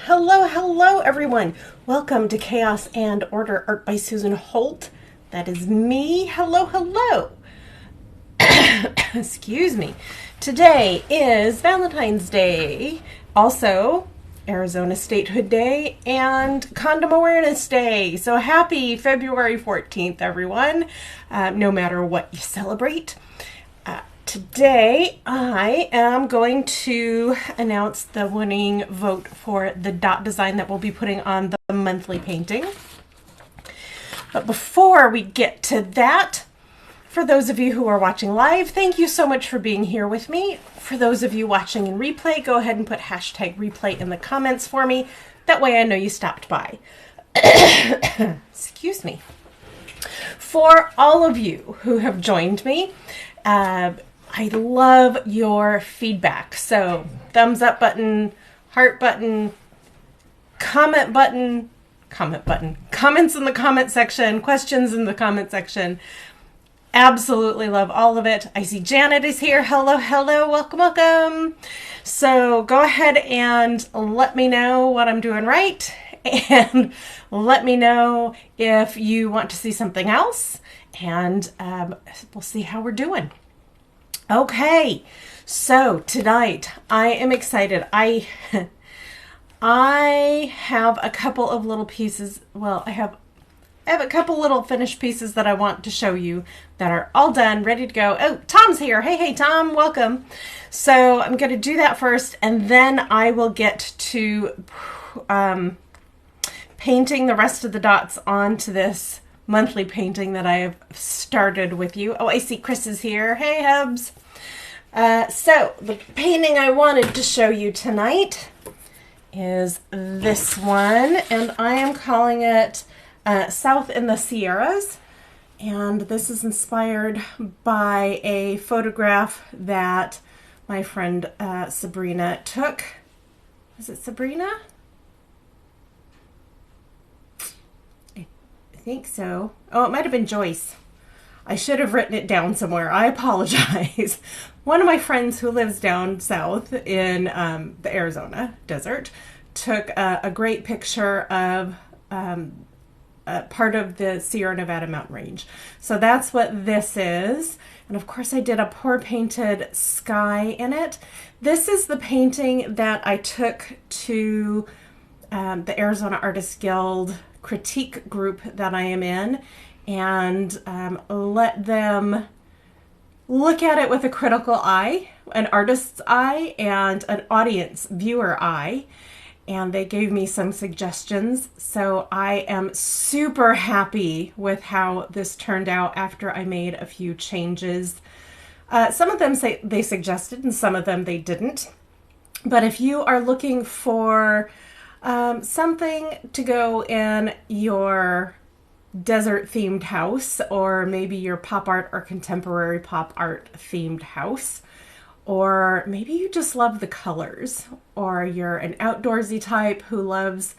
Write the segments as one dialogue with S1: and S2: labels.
S1: Hello, hello, everyone. Welcome to Chaos and Order, art by Susan Holt. That is me. Hello, hello. Excuse me. Today is Valentine's Day, also Arizona Statehood Day, and Condom Awareness Day. So happy February 14th, everyone, no matter what you celebrate. Today, I am going to announce the winning vote for the dot design that we'll be putting on the monthly painting. But before we get to that, for those of you who are watching live, thank you so much for being here with me. For those of you watching in replay, go ahead and put hashtag replay in the comments for me. That way I know you stopped by. Excuse me. For all of you who have joined me, I love your feedback. So thumbs up button, heart button, comment button, comments in the comment section, questions in the comment section. Absolutely love all of it. I see Janet is here. Hello, hello, welcome, welcome. So go ahead and let me know what I'm doing right, and let me know if you want to see something else, and we'll see how we're doing. Okay, so tonight I am excited. I have a couple of little pieces. Well, I have a couple little finished pieces that I want to show you that are all done, ready to go. Oh, Tom's here. Hey, Tom, welcome. So I'm going to do that first, and then I will get to painting the rest of the dots onto this monthly painting that I have started with you. Oh, I see Chris is here. Hey, Hubs. So the painting I wanted to show you tonight is this one, and I am calling it South in the Sierras, and this is inspired by a photograph that my friend Sabrina took. Is it Sabrina? I think so. Oh, it might have been Joyce. I should have written it down somewhere. I apologize. One of my friends who lives down south in the Arizona desert took a great picture of part of the Sierra Nevada mountain range. So that's what this is. And of course I did a pour painted sky in it. This is the painting that I took to the Arizona Artists Guild critique group that I am in, and let them look at it with a critical eye, an artist's eye, and an audience viewer eye. And they gave me some suggestions. So I am super happy with how this turned out after I made a few changes. Some of them they suggested, and some of them they didn't. But if you are looking for something to go in your desert themed house, or maybe your pop art or contemporary pop art themed house, or maybe you just love the colors, or you're an outdoorsy type who loves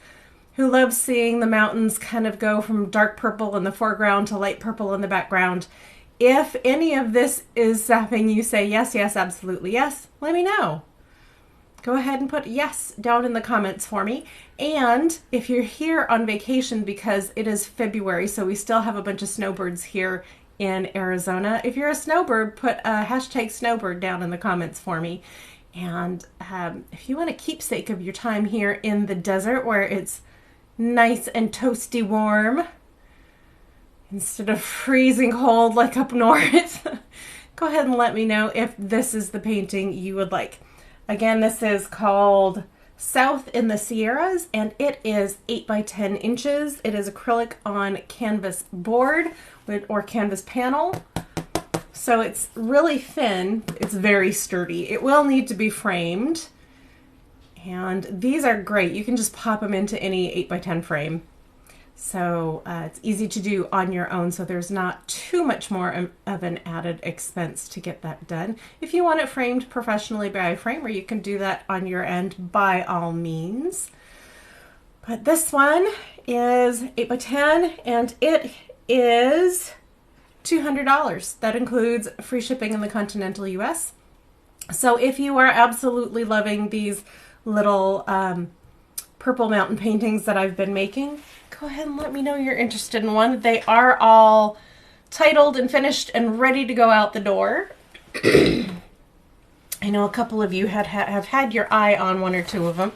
S1: seeing the mountains kind of go from dark purple in the foreground to light purple in the background. If any of this is something you say yes, absolutely yes, let me know. Go ahead and put yes down in the comments for me. And if you're here on vacation, because it is February, so we still have a bunch of snowbirds here in Arizona. If you're a snowbird, put a hashtag snowbird down in the comments for me. And if you want a keepsake of your time here in the desert where it's nice and toasty warm, instead of freezing cold like up north, go ahead and let me know if this is the painting you would like. Again, this is called South in the Sierras, and it is 8 by 10 inches. It is acrylic on canvas board or canvas panel. So it's really thin. It's very sturdy. It will need to be framed. And these are great. You can just pop them into any 8 by 10 frame. So it's easy to do on your own, so there's not too much more of an added expense to get that done. If you want it framed professionally by a framer, you can do that on your end by all means. But this one is 8 by 10, and it is $200. That includes free shipping in the continental US. So if you are absolutely loving these little purple mountain paintings that I've been making, go ahead and let me know you're interested in one. They are all titled and finished and ready to go out the door. I know a couple of you have had your eye on one or two of them.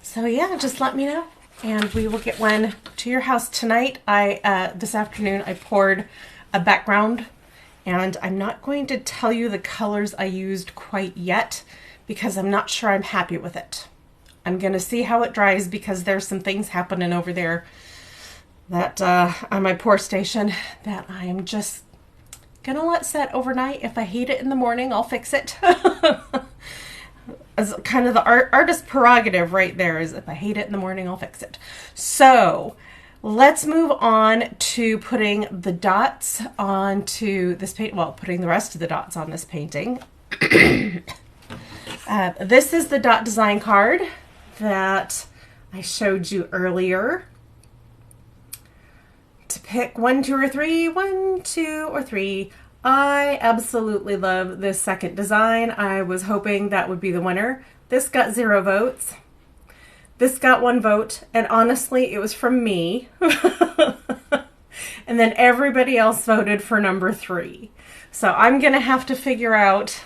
S1: So yeah, just let me know and we will get one to your house tonight. This afternoon I poured a background, and I'm not going to tell you the colors I used quite yet because I'm not sure I'm happy with it. I'm going to see how it dries because there's some things happening over there that on my pour station that I'm just going to let set overnight. If I hate it in the morning, I'll fix it. As kind of the artist prerogative right there is if I hate it in the morning, I'll fix it. So let's move on to putting the dots onto this paint. Well, putting the rest of the dots on this painting. This is the dot design card that I showed you earlier. To pick 1, 2, or 3, 1, 2, or 3. I absolutely love this second design. I was hoping that would be the winner. This got 0 votes. This got 1 vote, and honestly, it was from me. And then everybody else voted for number 3. So I'm gonna have to figure out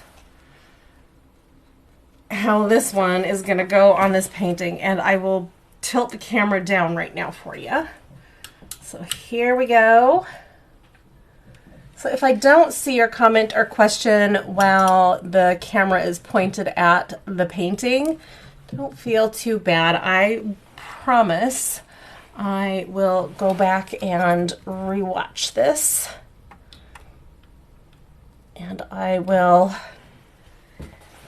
S1: how this one is gonna go on this painting, and I will tilt the camera down right now for you. So here we go. So if I don't see your comment or question while the camera is pointed at the painting, don't feel too bad. I promise I will go back and rewatch this. And I will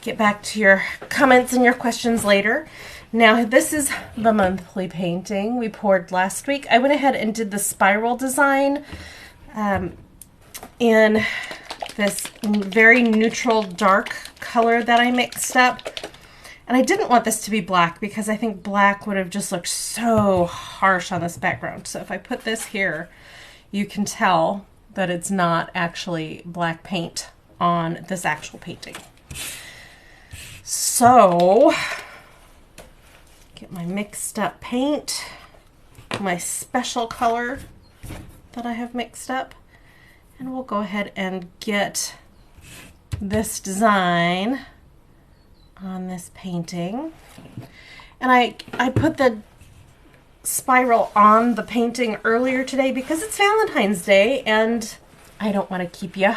S1: get back to your comments and your questions later. Now, this is the monthly painting we poured last week. I went ahead and did the spiral design in this very neutral dark color that I mixed up. And I didn't want this to be black because I think black would have just looked so harsh on this background. So if I put this here, you can tell that it's not actually black paint on this actual painting. So, get my mixed up paint, my special color that I have mixed up, and we'll go ahead and get this design on this painting. And I put the spiral on the painting earlier today because it's Valentine's Day and I don't want to keep you.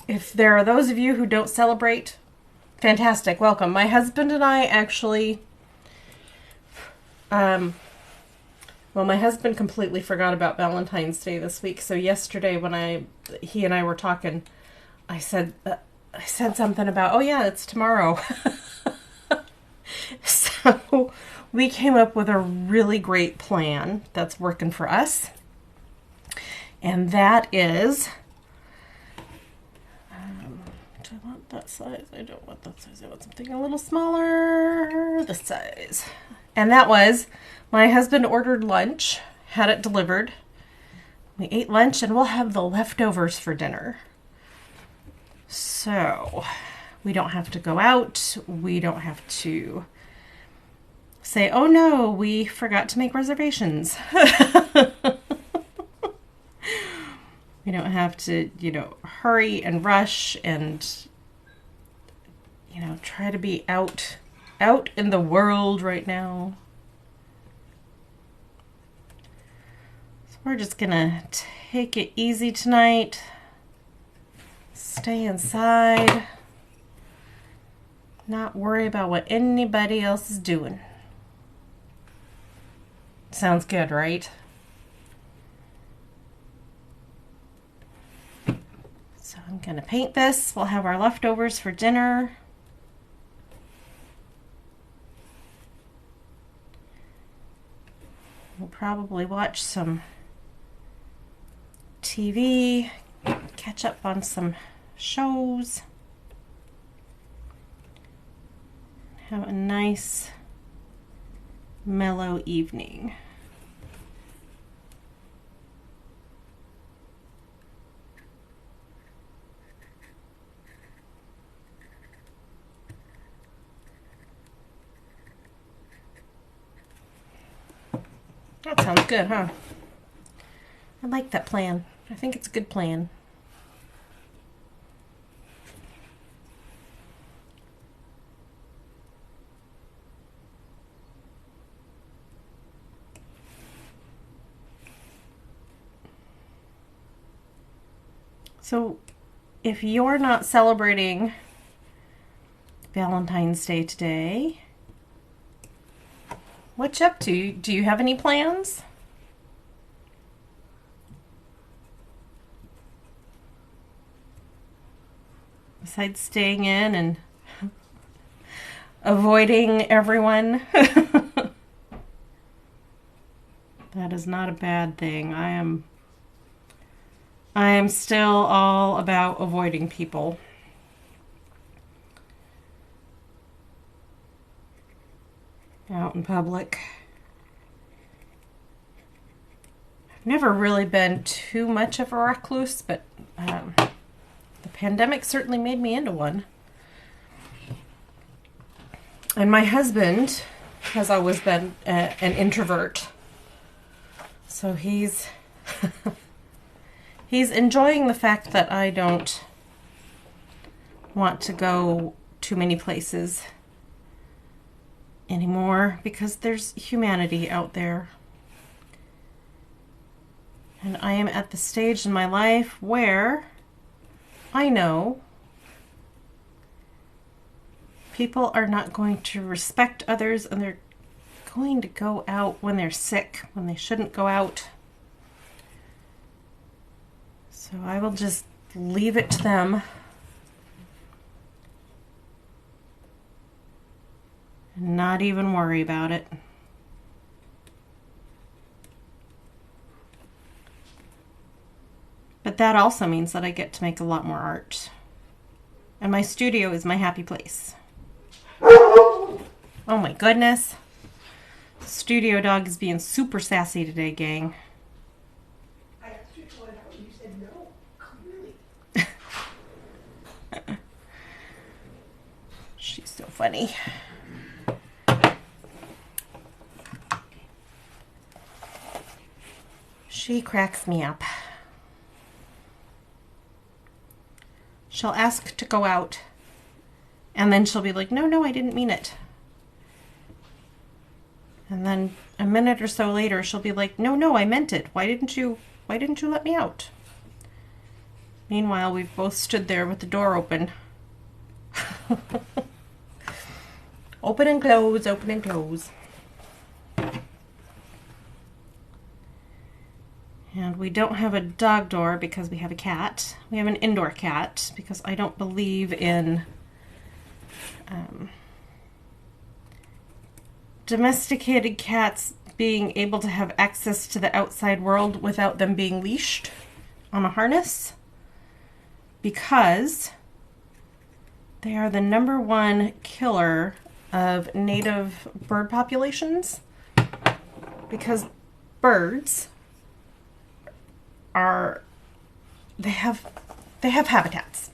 S1: If there are those of you who don't celebrate, fantastic, welcome. My husband and I actually, well, my husband completely forgot about Valentine's Day this week. So yesterday when he and I were talking, I said something about, oh yeah, it's tomorrow. So we came up with a really great plan that's working for us. And that is, do I want that size? I don't want that size. I want something a little smaller, this size. And that was, my husband ordered lunch, had it delivered. We ate lunch and we'll have the leftovers for dinner. So we don't have to go out. We don't have to say, oh no, we forgot to make reservations. We don't have to, hurry and rush and, try to be out in the world right now. So we're just gonna take it easy tonight. Stay inside. Not worry about what anybody else is doing. Sounds good, right? So I'm gonna paint this. We'll have our leftovers for dinner. We'll probably watch some TV, catch up on some shows, have a nice mellow evening. That sounds good, huh? I like that plan. I think it's a good plan. So, if you're not celebrating Valentine's Day today, what you up to? Do you have any plans? Besides staying in and avoiding everyone? That is not a bad thing. I am still all about avoiding people. Out in public. I've never really been too much of a recluse, but the pandemic certainly made me into one. And my husband has always been an introvert. So he's enjoying the fact that I don't want to go too many places anymore because there's humanity out there. And I am at the stage in my life where I know people are not going to respect others, and they're going to go out when they're sick, when they shouldn't go out. So I will just leave it to them. And not even worry about it. But that also means that I get to make a lot more art. And my studio is my happy place. Oh my goodness. The studio dog is being super sassy today, gang.
S2: I asked you to go out and you said no, clearly.
S1: She's so funny. She cracks me up. She'll ask to go out, and then she'll be like, no, I didn't mean it. And then a minute or so later, she'll be like, no, I meant it. Why didn't you let me out? Meanwhile, we've both stood there with the door open. Open and close, open and close. And we don't have a dog door because we have a cat. We have an indoor cat because I don't believe in domesticated cats being able to have access to the outside world without them being leashed on a harness, because they are the #1 killer of native bird populations, because birds they have habitats.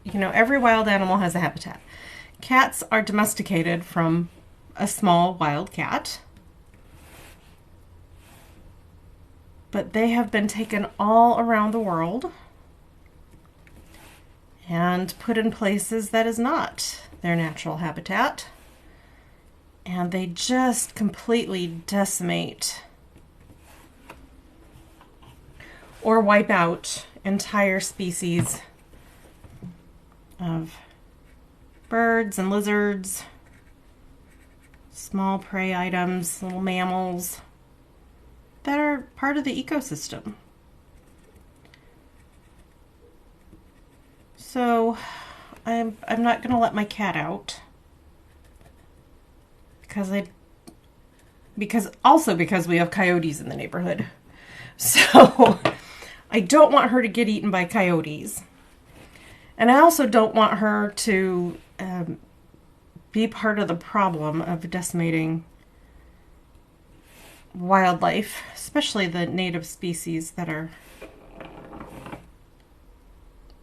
S1: You know, every wild animal has a habitat. Cats are domesticated from a small wild cat, but they have been taken all around the world and put in places that is not their natural habitat, and they just completely decimate or wipe out entire species of birds and lizards, small prey items, little mammals that are part of the ecosystem. So I'm not going to let my cat out because we have coyotes in the neighborhood. So I don't want her to get eaten by coyotes. And I also don't want her to be part of the problem of decimating wildlife, especially the native species that are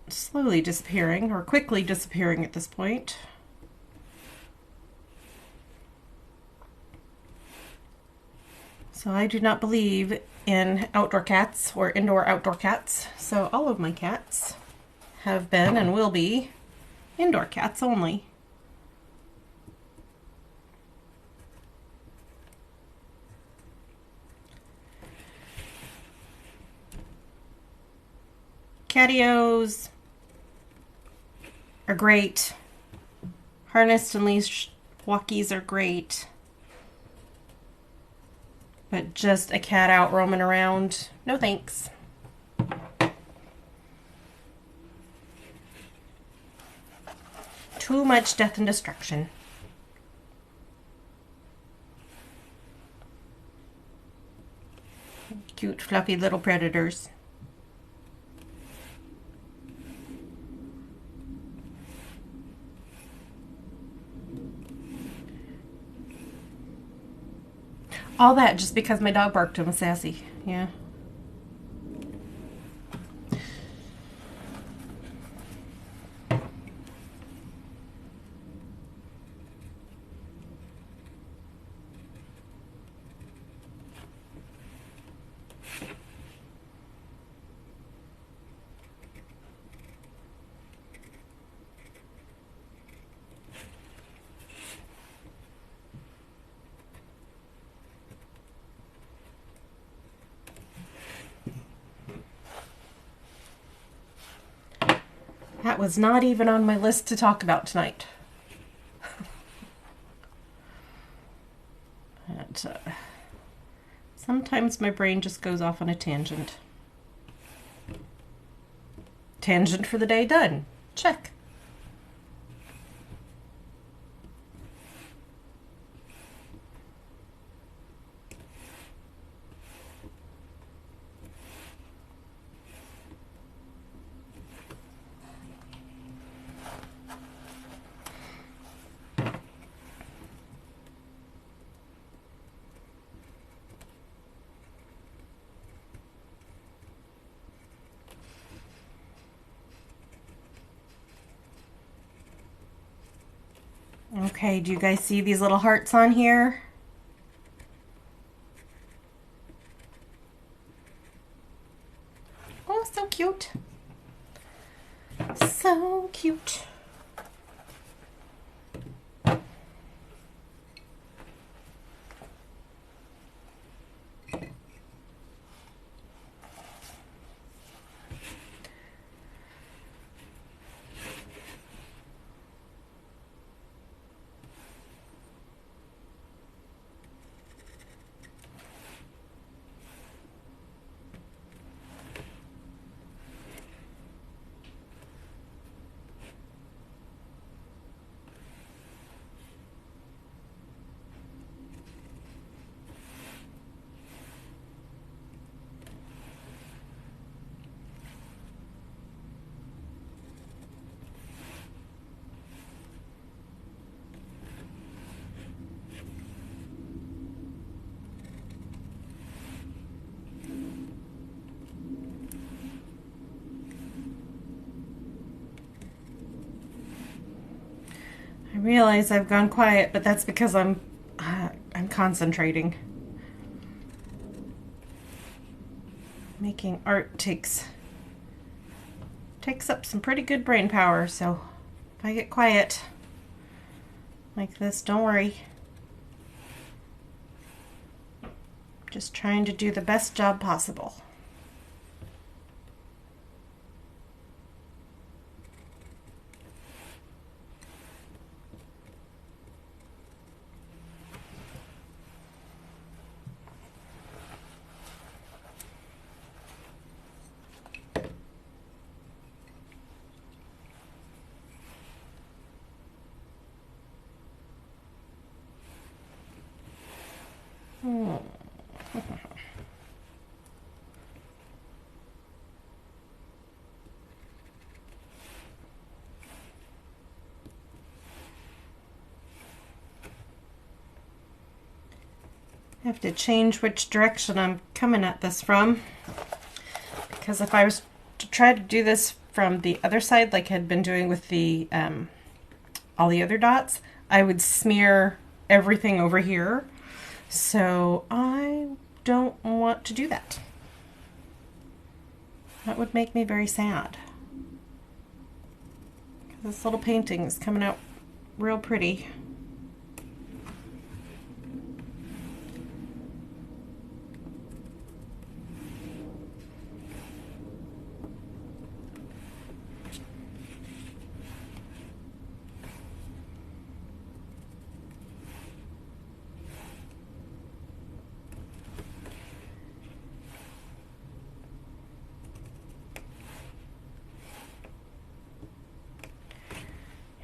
S1: slowly disappearing or quickly disappearing at this point. So I do not believe in outdoor cats or indoor outdoor cats. So all of my cats have been and will be indoor cats only. Catios are great. Harnessed and leash walkies are great. But just a cat out roaming around, no thanks. Too much death and destruction. Cute, fluffy little predators. All that just because my dog barked and was sassy. Yeah. That was not even on my list to talk about tonight. But, sometimes my brain just goes off on a tangent. Tangent for the day done. Check. Okay, do you guys see these little hearts on here? Oh, so cute. So cute. I realize I've gone quiet, but that's because I'm concentrating. Making art takes up some pretty good brain power, so if I get quiet like this, don't worry. Just trying to do the best job possible. I have to change which direction I'm coming at this from, because if I was to try to do this from the other side like I had been doing with the all the other dots, I would smear everything over here. So I don't want to do that. That would make me very sad. This little painting is coming out real pretty.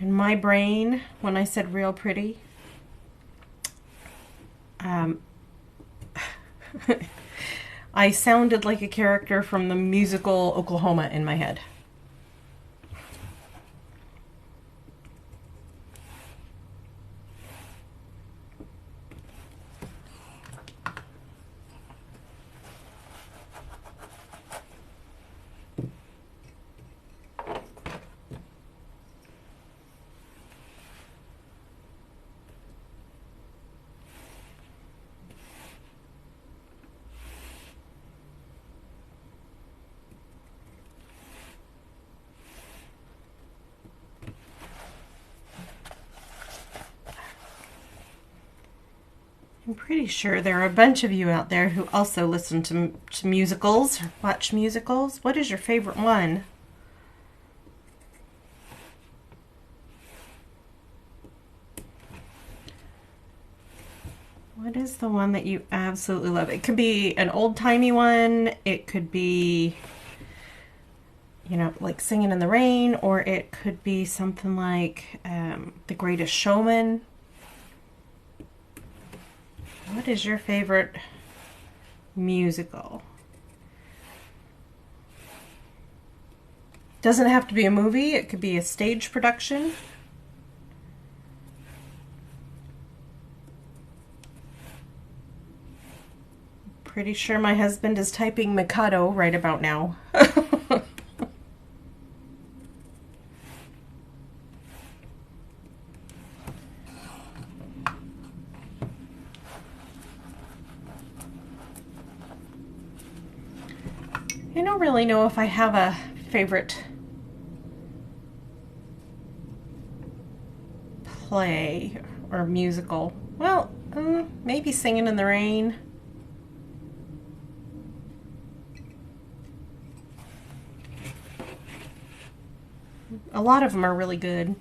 S1: In my brain, when I said real pretty, I sounded like a character from the musical Oklahoma in my head. I'm pretty sure there are a bunch of you out there who also listen to musicals, or watch musicals. What is your favorite one? What is the one that you absolutely love? It could be an old-timey one. It could be, you know, like Singing in the Rain, or it could be something like The Greatest Showman. What is your favorite musical? Doesn't have to be a movie. It could be a stage production. Pretty sure my husband is typing Mikado right about now. I don't really know if I have a favorite play or musical. Well, maybe Singing in the Rain. A lot of them are really good.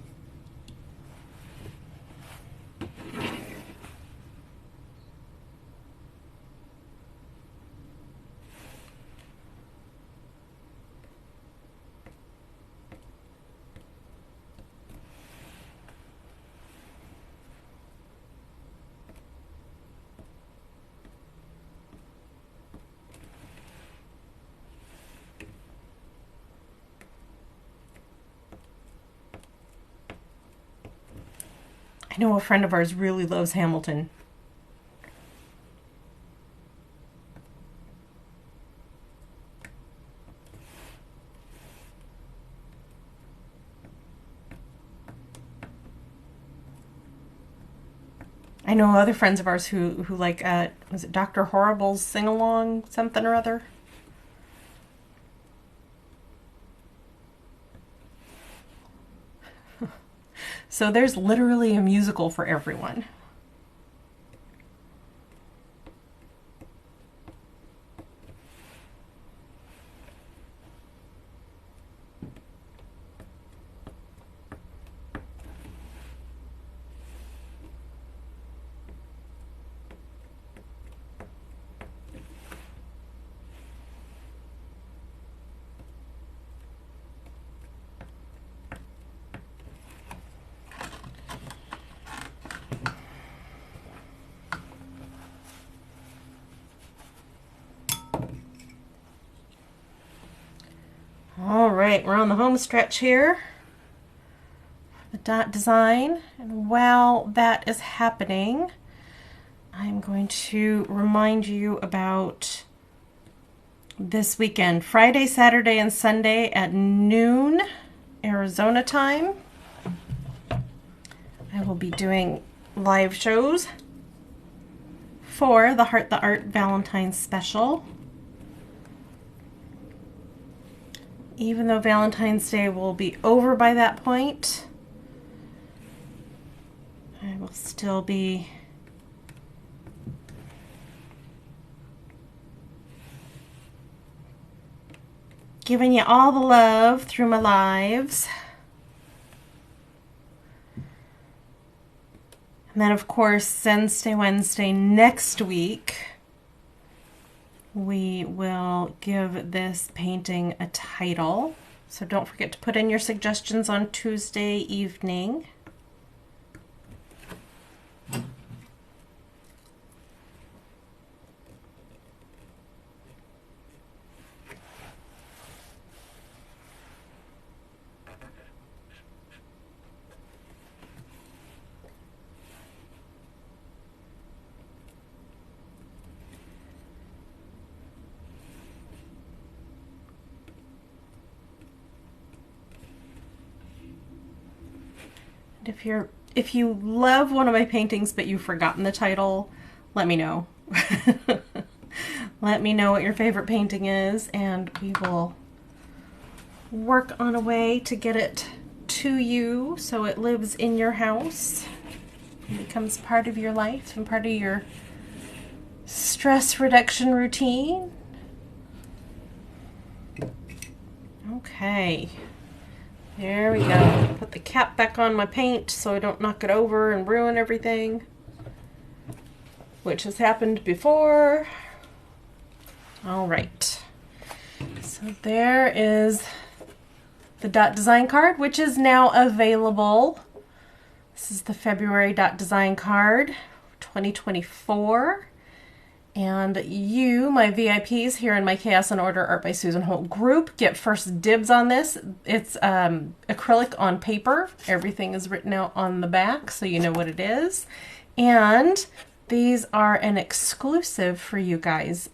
S1: I know a friend of ours really loves Hamilton. I know other friends of ours who like, was it Dr. Horrible's sing-along something or other? So there's literally a musical for everyone. All right, we're on the home stretch here. The dot design. And while that is happening, I'm going to remind you about this weekend, Friday, Saturday, and Sunday at noon, Arizona time. I will be doing live shows for the Heart the Art Valentine's special. Even though Valentine's Day will be over by that point, I will still be giving you all the love through my lives. And then, of course, Wednesday next week, we will give this painting a title. So don't forget to put in your suggestions on Tuesday evening. If you love one of my paintings but you've forgotten the title, let me know. Let me know what your favorite painting is, and we will work on a way to get it to you so it lives in your house and becomes part of your life and part of your stress reduction routine. Okay. There we go. Put the cap back on my paint so I don't knock it over and ruin everything, which has happened before. All right. So there is the dot design card, which is now available. This is the February dot design card 2024. And you, my VIPs here in my Chaos and Order Art by Susan Holt group, get first dibs on this. It's acrylic on paper. Everything is written out on the back so you know what it is. And these are an exclusive for you guys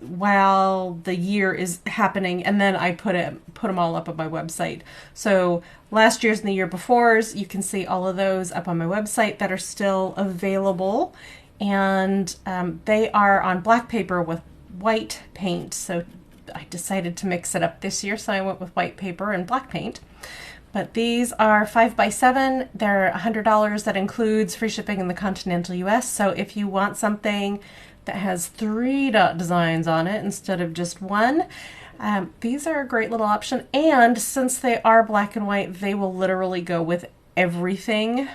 S1: while the year is happening, and then I put them all up on my website. So last year's and the year before's, you can see all of those up on my website that are still available. And they are on black paper with white paint. So I decided to mix it up this year, so I went with white paper and black paint. But these are 5x7. They're $100. That includes free shipping in the continental US. So if you want something that has 3 dot designs on it instead of just one, these are a great little option. And since they are black and white, they will literally go with everything.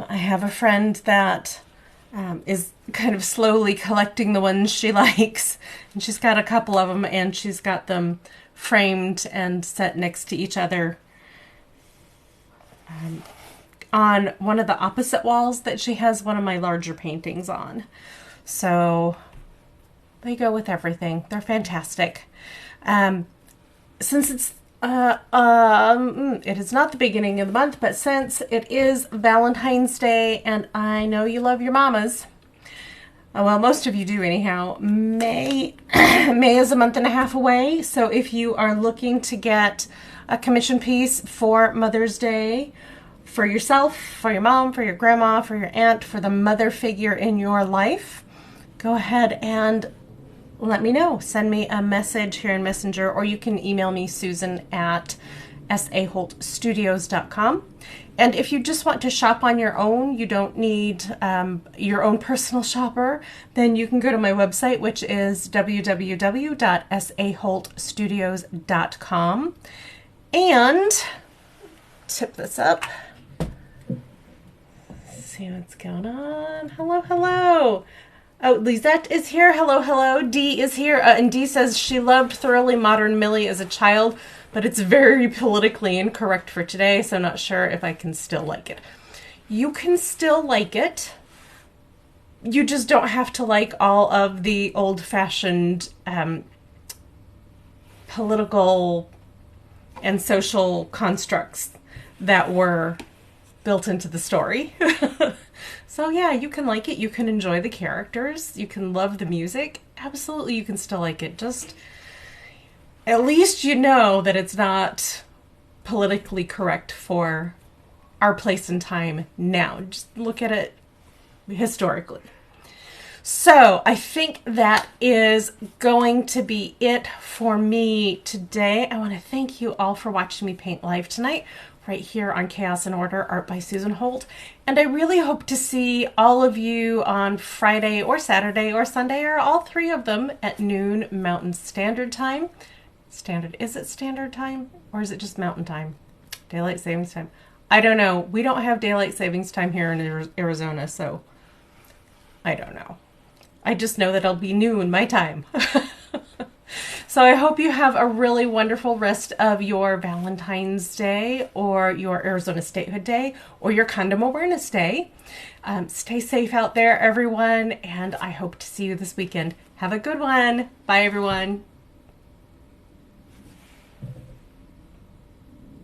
S1: I have a friend that is kind of slowly collecting the ones she likes, and she's got a couple of them, and she's got them framed and set next to each other on one of the opposite walls that she has one of my larger paintings on. So they go with everything. They're fantastic. Since it's it is not the beginning of the month, but since it is Valentine's Day, and I know you love your mamas, well, most of you do anyhow, May is a month and a half away. So if you are looking to get a commission piece for Mother's Day, for yourself, for your mom, for your grandma, for your aunt, for the mother figure in your life, go ahead and let me know. Send me a message here in Messenger, or you can email me, Susan at saholtstudios.com. And if you just want to shop on your own, you don't need your own personal shopper, then you can go to my website, which is www.saholtstudios.com. And tip this up. Let's see what's going on. Hello, hello. Oh, Lisette is here. Hello, hello. Dee is here. And Dee says she loved Thoroughly Modern Millie as a child, but it's very politically incorrect for today, so I'm not sure if I can still like it. You can still like it. You just don't have to like all of the old-fashioned political and social constructs that were built into the story. So yeah, you can like it, you can enjoy the characters, you can love the music. Absolutely, you can still like it. Just at least you know that it's not politically correct for our place and time now. Just look at it historically. So I think that is going to be it for me today. I want to thank you all for watching me paint live tonight, right here on Chaos and Order, art by Susan Holt. And I really hope to see all of you on Friday or Saturday or Sunday, or all three of them, at noon Mountain Standard Time. Is it standard time or is it just mountain time? Daylight savings time? I don't know. We don't have daylight savings time here in Arizona, so I don't know. I just know that it'll be noon my time. So I hope you have a really wonderful rest of your Valentine's Day, or your Arizona Statehood Day, or your Condom Awareness Day. Stay safe out there, everyone, and I hope to see you this weekend. Have a good one. Bye, everyone.